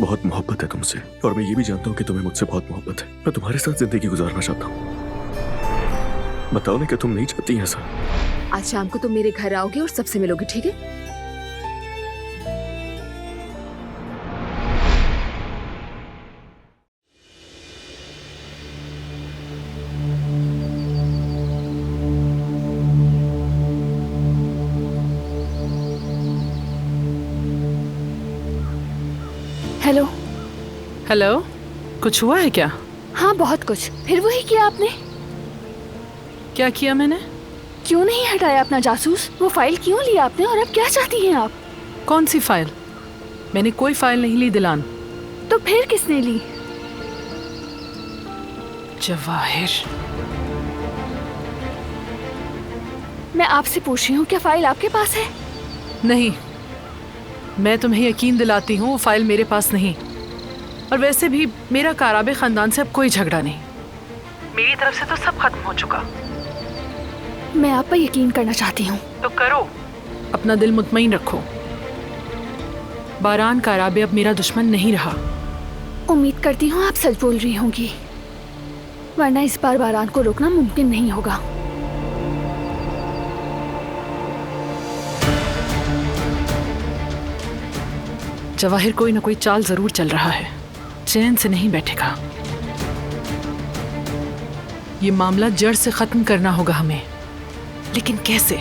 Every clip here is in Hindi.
बहुत मोहब्बत है तुमसे, और मैं ये भी जानता हूँ कि तुम्हें मुझसे बहुत मोहब्बत है। मैं तुम्हारे साथ जिंदगी गुजारना चाहता हूँ। बताओ ना कि तुम नहीं चाहती ऐसा? आज शाम को तुम मेरे घर आओगे और सबसे मिलोगे, ठीक है? हेलो। हेलो, कुछ हुआ है क्या? हाँ, बहुत कुछ। फिर वही किया आपने? क्या किया मैंने? क्यों नहीं हटाया अपना जासूस? वो फाइल क्यों लिया आपने, और अब क्या चाहती हैं आप? कौन सी फाइल? मैंने कोई फाइल नहीं ली दिलान। तो फिर किसने ली? जवाहिर। मैं आपसे पूछ रही हूँ, क्या फाइल आपके पास है? नहीं, मैं तुम्हें यकीन दिलाती हूँ वो फाइल मेरे पास नहीं। और वैसे भी मेरा काराबे खानदान से अब कोई झगड़ा नहीं। मेरी तरफ से तो सब खत्म हो चुका। मैं आप पर यकीन करना चाहती हूँ। तो करो, अपना दिल मुतमईन रखो। बारान काराबे अब मेरा दुश्मन नहीं रहा। उम्मीद करती हूँ आप सच बोल रही होंगी, वरना इस बार बारान को रोकना मुमकिन नहीं होगा। जवाहिर कोई ना कोई चाल जरूर चल रहा है, चैन से नहीं बैठेगा। ये मामला जड़ से खत्म करना होगा हमें, लेकिन कैसे?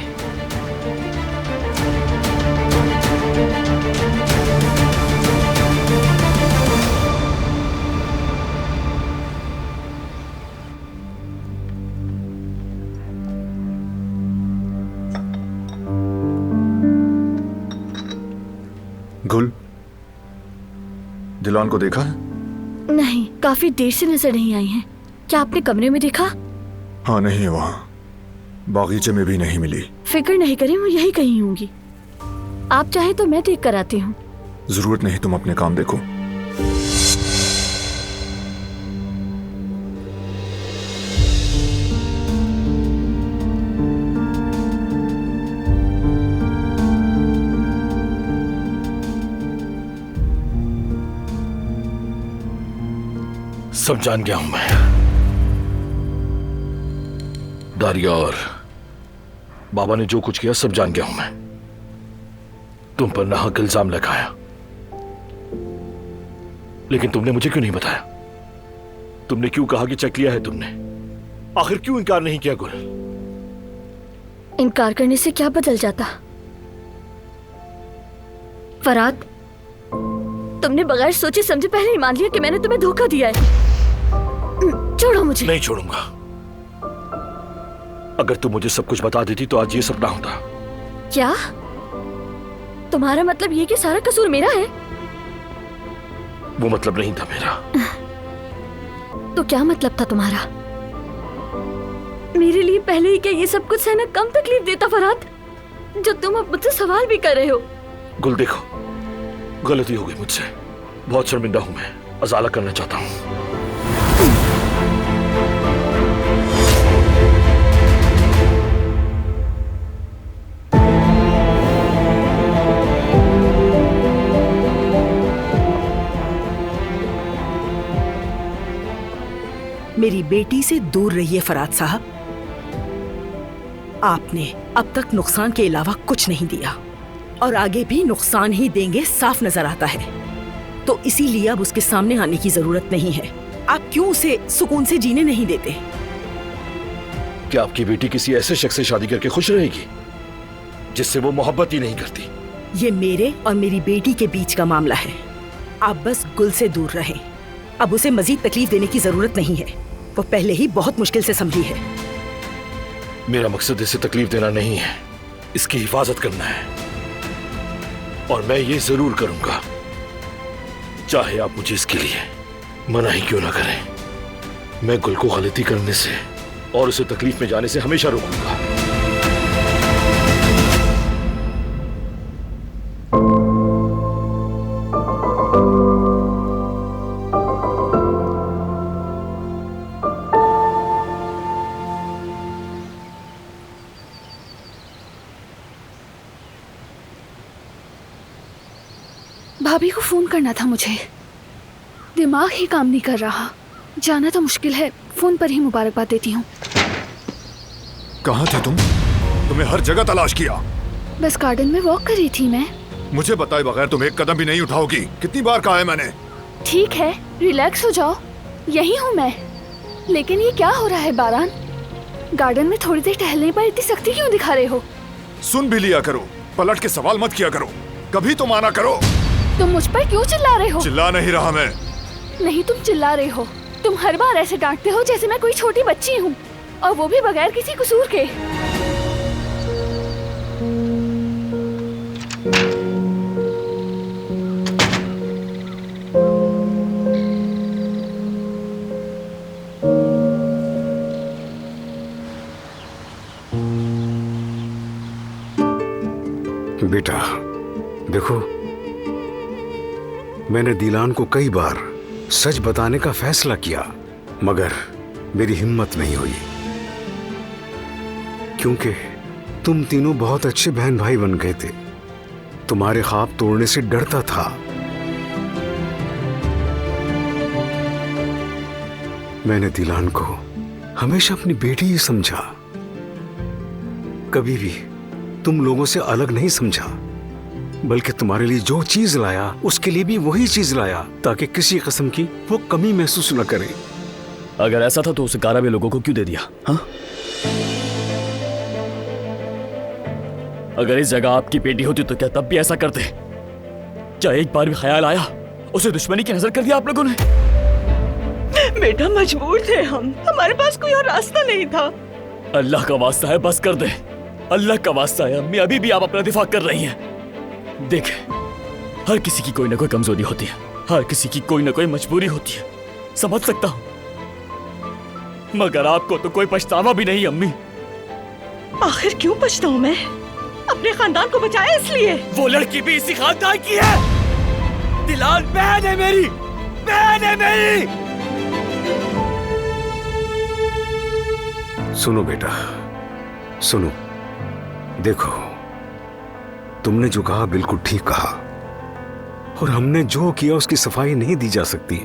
गुल, दिलान को देखा है? नहीं, काफी देर से नजर नहीं आई हैं। क्या आपने कमरे में देखा? हाँ, नहीं है वहाँ। बागीचे में भी नहीं मिली। फिक्र नहीं करें, वो यही कहीं होंगी। आप चाहे तो मैं देख कर आती हूँ। जरूरत नहीं, तुम अपने काम देखो। सब जान गया हूं मैं। दारिया और बाबा ने जो कुछ किया सब जान गया हूं मैं। तुम पर नाहक इल्जाम लगाया, लेकिन तुमने मुझे क्यों नहीं बताया? तुमने क्यों कहा कि चेक लिया है तुमने? आखिर क्यों इनकार नहीं किया गुल? इनकार करने से क्या बदल जाता? फराद, तुमने बगैर सोचे समझे पहले ही मान लिया कि मैंने तुम्हें धोखा दिया है। छोड़ो मुझे। नहीं छोड़ूंगा। अगर तुम मुझे सब कुछ बता देती तो आज ये सब ना होता। क्या तुम्हारा मतलब ये कि सारा कसूर मेरा है? वो मतलब नहीं था मेरा। तो क्या मतलब था तुम्हारा? मेरे लिए पहले ही क्या ये सब कुछ सहना कम तकलीफ देता फरहाद, जो तुम अब मुझसे सवाल भी कर रहे हो? गुल देखो, गलती हो गई मुझसे। बहुत शर्मिंदा हूं मैं, अजाला करना चाहता हूं। मेरी बेटी से दूर रहिए फराद साहब। आपने अब तक नुकसान के अलावा कुछ नहीं दिया और आगे भी नुकसान ही देंगे, साफ नजर आता है। तो इसीलिए अब उसके सामने आने की जरूरत नहीं है। आप क्यों उसे सुकून से जीने नहीं देते? क्या आपकी बेटी किसी ऐसे शख्स से शादी करके खुश रहेगी जिससे वो मोहब्बत ही नहीं करती? ये मेरे और मेरी बेटी के बीच का मामला है। आप बस गुल से दूर रहें। अब उसे मजीद तकलीफ देने की जरूरत नहीं है। वो पहले ही बहुत मुश्किल से संभली है। मेरा मकसद इसे तकलीफ देना नहीं है, इसकी हिफाजत करना है। और मैं ये जरूर करूंगा, चाहे आप मुझे इसके लिए मना ही क्यों ना करें। मैं गुल को गलती करने से और उसे तकलीफ में जाने से हमेशा रोकूंगा। भाभी को फोन करना था मुझे। दिमाग ही काम नहीं कर रहा। जाना तो मुश्किल है, फोन पर ही मुबारकबाद देती हूँ। कहाँ थे तुम? तुम्हें हर जगह तलाश किया। बस गार्डन में वॉक कर रही थी मैं। मुझे बताए बगैर तुम एक कदम भी नहीं उठाओगी। कितनी बार कहा है मैंने। ठीक है, रिलैक्स हो जाओ, यही हूँ मैं। लेकिन ये क्या हो रहा है बारान? गार्डन में थोड़ी देर टहलने पर इतनी सख्ती क्यों दिखा रहे हो? सुन भी लिया करो, पलट के सवाल मत किया करो। कभी तो माना करो। तुम मुझ पर क्यों चिल्ला रहे हो? चिल्ला नहीं रहा मैं। नहीं, तुम चिल्ला रहे हो। तुम हर बार ऐसे डांटते हो जैसे मैं कोई छोटी बच्ची हूँ, और वो भी बगैर किसी कसूर के। बेटा देखो, मैंने दिलान को कई बार सच बताने का फैसला किया, मगर मेरी हिम्मत नहीं हुई, क्योंकि तुम तीनों बहुत अच्छे बहन भाई बन गए थे। तुम्हारे ख्वाब तोड़ने से डरता था। मैंने दिलान को हमेशा अपनी बेटी ही समझा, कभी भी तुम लोगों से अलग नहीं समझा, बल्कि तुम्हारे लिए जो चीज लाया उसके लिए भी वही चीज लाया, ताकि किसी किस्म की वो कमी महसूस न करे। अगर ऐसा था तो उसे काराबे लोगों को क्यों दे दिया? हाँ, अगर इस जगह आपकी बेटी होती तो क्या तब भी ऐसा करते? क्या एक बार भी ख्याल आया? उसे दुश्मनी की नजर कर दिया आप लोगों ने? बेटा मजबूर थे हम, हमारे पास कोई और रास्ता नहीं था। अल्लाह का वास्ता है, बस कर दे। अल्लाह का वास्ता है अम्मी, अभी भी आप अपना दिफा कर रही हैं। देख, हर किसी की कोई ना कोई कमजोरी होती है, हर किसी की कोई ना कोई मजबूरी होती है, समझ सकता हूं, मगर आपको तो कोई पछतावा भी नहीं अम्मी। आखिर क्यों पछताऊं मैं? अपने खानदान को बचाया इसलिए। वो लड़की भी इसी खानदान की है। दिलान बहन है मेरी, बहन है मेरी। सुनो बेटा, सुनो, देखो, तुमने जो कहा बिल्कुल ठीक कहा, और हमने जो किया उसकी सफाई नहीं दी जा सकती।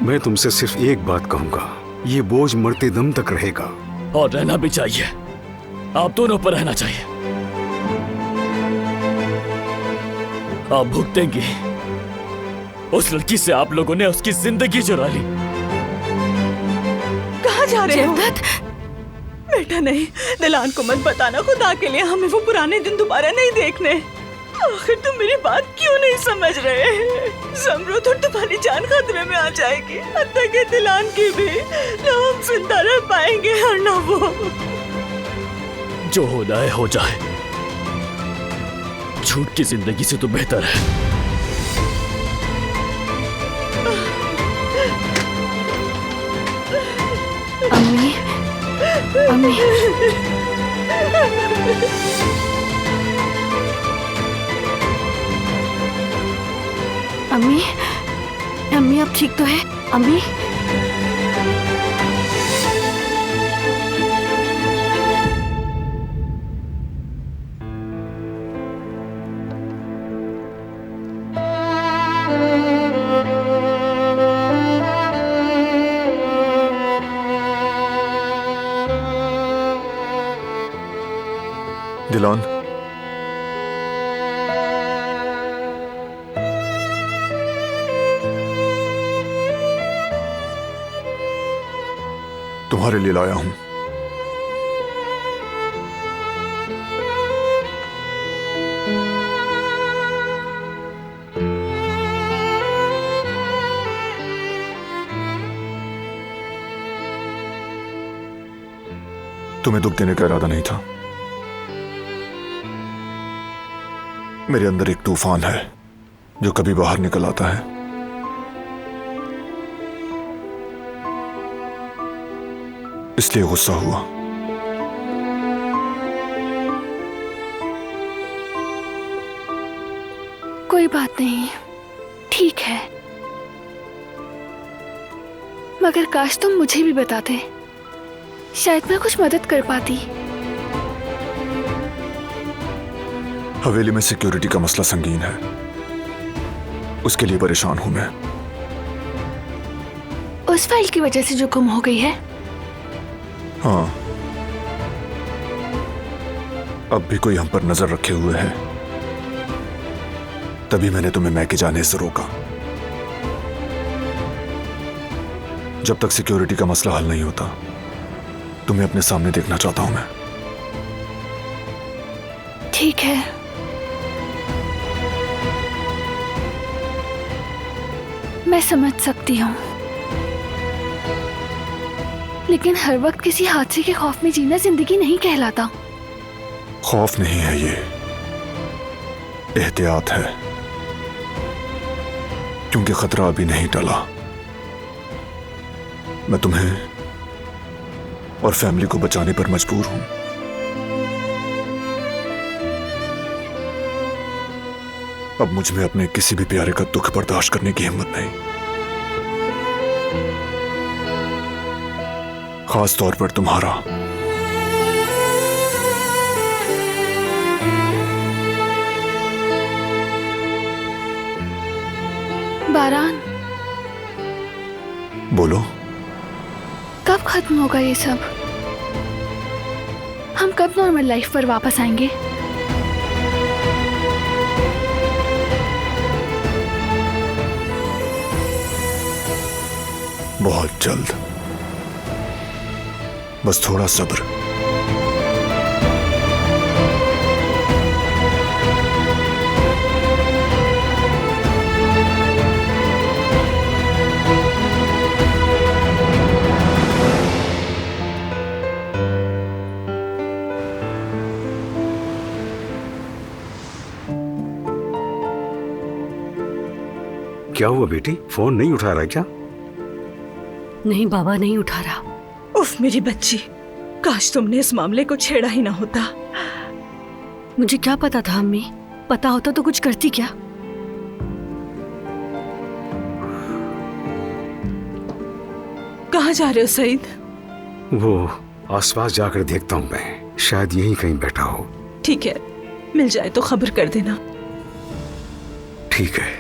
मैं तुमसे सिर्फ एक बात कहूंगा, ये बोझ मरते दम तक रहेगा। और रहना भी चाहिए, आप दोनों पर रहना चाहिए। आप भुगतेंगे, उस लड़की से आप लोगों ने उसकी जिंदगी चुरा ली। कहाँ जा रहे हो? बेटा नहीं, दिलान को मत बताना, खुदा के लिए हमें वो पुराने दिन दोबारा नहीं देखने। आखिर तुम मेरी बात क्यों नहीं समझ रहे? ज़मरुद और तुम्हारी जान खतरे में आ जाएगी, हत्ता के दिलान की भी। ना हम जिंदा रह पाएंगे और ना वो। जो होना है हो जाए, झूठ की जिंदगी से तो बेहतर है। अम्मी, अम्मी, अम्मी, अम्मी अब ठीक तो है? अम्मी, दिलान, तुम्हारे लिए लाया हूं। तुम्हें दुख देने का इरादा नहीं था। मेरे अंदर एक तूफान है जो कभी बाहर निकल आता है। इसलिए गुस्सा हुआ। कोई बात नहीं, ठीक है। मगर काश तुम मुझे भी बताते, शायद मैं कुछ मदद कर पाती। हवेली में सिक्योरिटी का मसला संगीन है। उसके लिए परेशान हूं मैं। उस फाइल की वजह से जो गुम हो गई है? हाँ, अब भी कोई हम पर नजर रखे हुए है, तभी मैंने तुम्हें मैके जाने से रोका। जब तक सिक्योरिटी का मसला हल नहीं होता, तुम्हें अपने सामने देखना चाहता हूं मैं। ठीक है, मैं समझ सकती हूँ, लेकिन हर वक्त किसी हादसे के खौफ में जीना जिंदगी नहीं कहलाता। खौफ नहीं है ये, एहतियात है, क्योंकि खतरा अभी नहीं टला। मैं तुम्हें और फैमिली को बचाने पर मजबूर हूं। अब मुझ में अपने किसी भी प्यारे का दुख बर्दाश्त करने की हिम्मत नहीं, खास तौर पर तुम्हारा। बारान, बोलो। कब खत्म होगा ये सब? हम कब नॉर्मल लाइफ पर वापस आएंगे? बहुत जल्द, बस थोड़ा सब्र। क्या हुआ बेटी, फोन नहीं उठा रहा क्या? नहीं बाबा, नहीं उठा रहा। उफ मेरी बच्ची, काश तुमने इस मामले को छेड़ा ही ना होता। मुझे क्या पता था अम्मी, पता होता तो कुछ करती क्या। कहाँ जा रहे हो सईद? वो आसपास जाकर देखता हूँ मैं, शायद यहीं कहीं बैठा हो। ठीक है, मिल जाए तो खबर कर देना। ठीक है।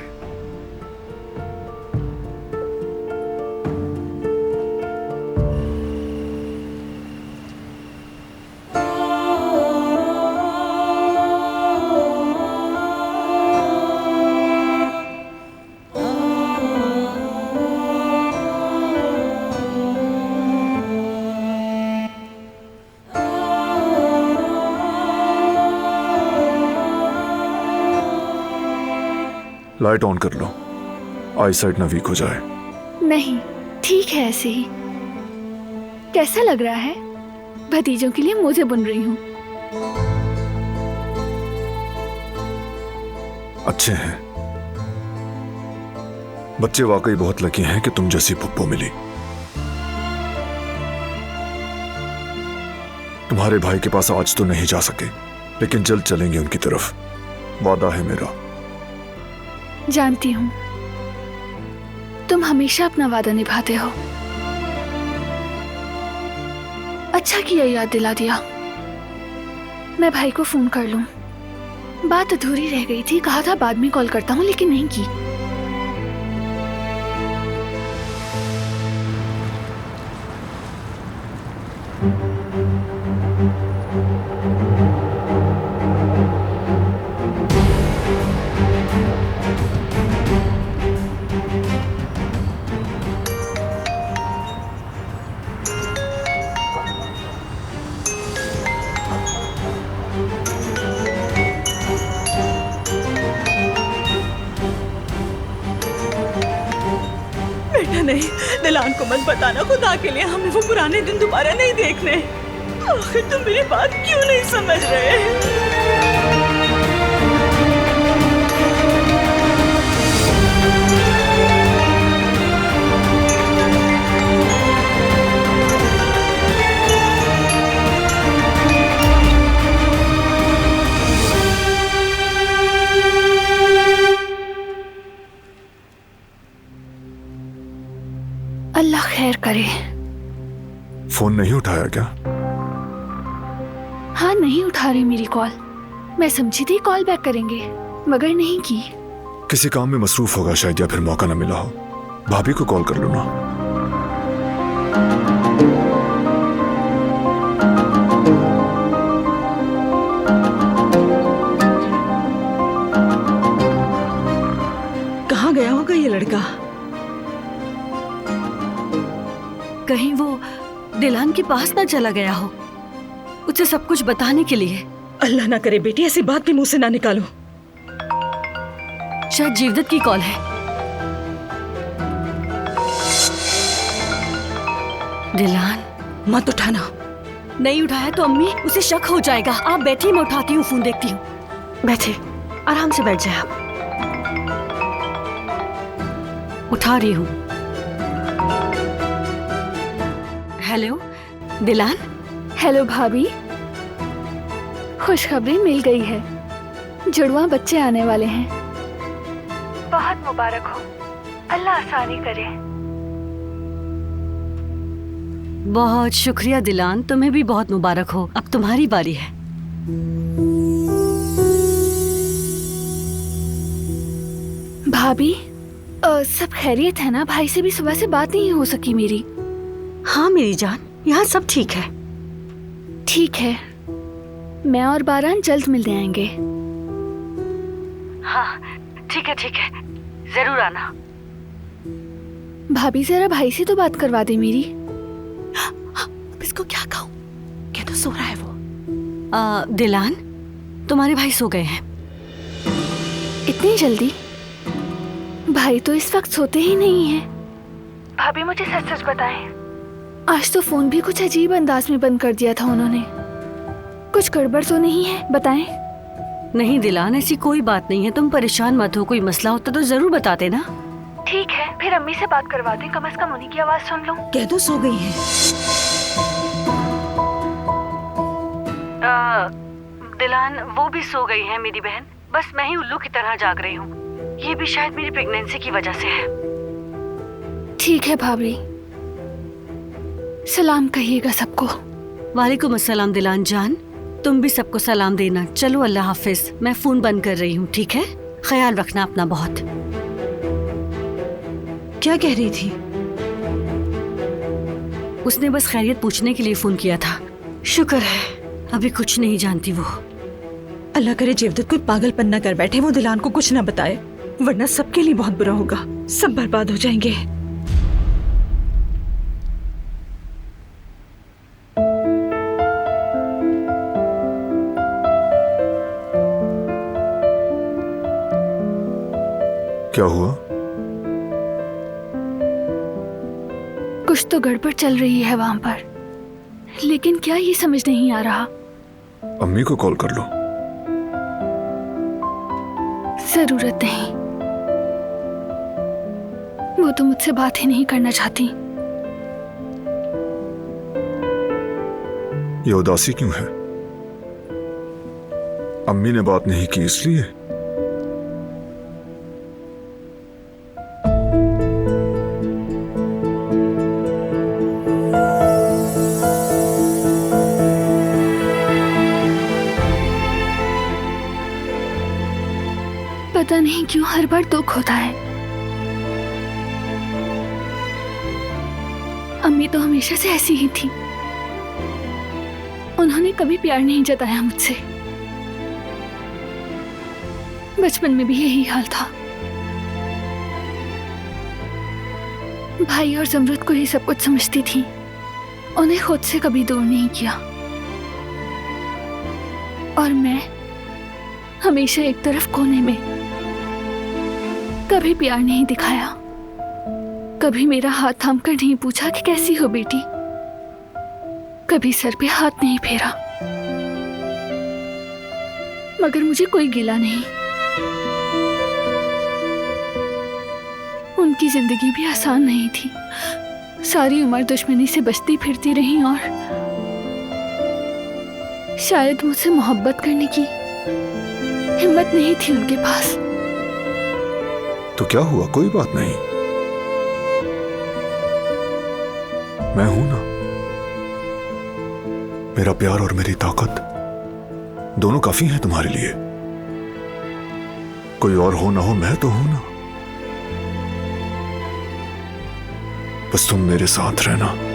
लाइट ऑन कर लो, आई साइट ना वीक हो जाए। नहीं, ठीक है ऐसे ही। कैसा लग रहा है? भतीजों के लिए मोजे बुन रही हूँ। अच्छे हैं, बच्चे वाकई बहुत लकी हैं कि तुम जैसी पुप्पो मिली। तुम्हारे भाई के पास आज तो नहीं जा सके, लेकिन जल्द चलेंगे उनकी तरफ, वादा है मेरा। जानती हूँ, तुम हमेशा अपना वादा निभाते हो। अच्छा किया याद दिला दिया। मैं भाई को फोन कर लूं। बात अधूरी रह गई थी, कहा था बाद में कॉल करता हूँ, लेकिन नहीं की। बेटा नहीं, दिलान को मत बताना, खुदा के लिए हमें वो पुराने दिन दोबारा नहीं देखने। आखिर तुम मेरी बात क्यों नहीं समझ रहे? अल्लाह खैर करे। फोन नहीं उठाया क्या? हाँ, नहीं उठा रही मेरी कॉल। मैं समझी थी कॉल बैक करेंगे, मगर नहीं की। किसी काम में मसरूफ होगा शायद, या फिर मौका ना मिला हो। भाभी को कॉल कर लो ना। कहाँ गया होगा ये लड़का? कहीं वो दिलान के पास ना चला गया हो, उसे सब कुछ बताने के लिए। अल्लाह ना करे बेटी, ऐसी बात भी मुंह से ना निकालो। शायद जीवदत्त की कॉल है। दिलान, मत उठाना। नहीं उठाया तो अम्मी उसे शक हो जाएगा। आप बैठिए, मैं उठाती हूँ, फोन देखती हूँ। बैठे, आराम से बैठ जाए आप। उठा रही हूँ। हेलो दिलान। हेलो भाभी, खुशखबरी मिल गई है। जुड़वा बच्चे आने वाले हैं। बहुत मुबारक हो, अल्लाह आसानी करे। बहुत शुक्रिया दिलान, तुम्हें भी बहुत मुबारक हो। अब तुम्हारी बारी है। भाभी, सब खैरियत है ना? भाई से भी सुबह से बात नहीं हो सकी मेरी। हाँ मेरी जान, यहाँ सब ठीक है। ठीक है, मैं और बारान जल्द मिलने आएंगे। हाँ ठीक है, ठीक है, जरूर आना। भाभी जरा भाई से तो बात करवा दे मेरी। अब इसको क्या कहूँ? क्या तो सो रहा है वो। दिलान, तुम्हारे भाई सो गए हैं। इतनी जल्दी? भाई तो इस वक्त सोते ही नहीं है। भाभी मुझे सच सच बताएं, आज तो फोन भी कुछ अजीब अंदाज में बंद कर दिया था उन्होंने। कुछ गड़बड़ तो नहीं है? बताएं। नहीं दिलान, ऐसी कोई बात नहीं है, तुम परेशान मत हो। कोई मसला होता तो जरूर बताते ना। ठीक है, फिर अम्मी से बात करवा दें, कम से कम उन्हीं की आवाज सुन लूं। कह दो सो गई है। दिलान, वो भी सो गई है मेरी बहन। बस मैं ही उल्लू की तरह जाग रही हूँ। ये भी शायद मेरी प्रेगनेंसी की वजह से है। ठीक है भाभी, सलाम कहिएगा सबको। वालेकुम अस्सलाम दिलान जान, तुम भी सबको सलाम देना। चलो अल्लाह हाफिज, मैं फोन बंद कर रही हूँ, ठीक है? ख्याल रखना अपना बहुत। क्या कह रही थी? उसने बस खैरियत पूछने के लिए फोन किया था। शुक्र है अभी कुछ नहीं जानती वो। अल्लाह करे जीवदत्त कोई पागलपन न कर बैठे, वो दिलान को कुछ न बताए, वरना सबके लिए बहुत बुरा होगा। सब बर्बाद हो जाएंगे। क्या हुआ? कुछ तो गड़बड़ चल रही है वहां पर, लेकिन क्या ये समझ नहीं आ रहा। अम्मी को कॉल कर लो। जरूरत नहीं, वो तो मुझसे बात ही नहीं करना चाहती। ये उदासी क्यों है? अम्मी ने बात नहीं की इसलिए? पता नहीं क्यों हर बार दुख होता है। अम्मी तो हमेशा से ऐसी ही थी। उन्होंने कभी प्यार नहीं जताया मुझसे। बचपन में भी यही हाल था। भाई और जमरुद को ही सब कुछ समझती थी, उन्हें खुद से कभी दूर नहीं किया। और मैं हमेशा एक तरफ कोने में, कभी प्यार नहीं दिखाया, कभी मेरा हाथ थामकर नहीं पूछा कि कैसी हो बेटी, कभी सर पे हाथ नहीं फेरा। मगर मुझे कोई गिला नहीं। उनकी जिंदगी भी आसान नहीं थी। सारी उम्र दुश्मनी से बचती फिरती रही और शायद मुझसे मोहब्बत करने की हिम्मत नहीं थी उनके पास। तो क्या हुआ? कोई बात नहीं, मैं हूं ना। मेरा प्यार और मेरी ताकत दोनों काफी हैं तुम्हारे लिए। कोई और हो ना हो, मैं तो हूं ना। बस तुम मेरे साथ रहना।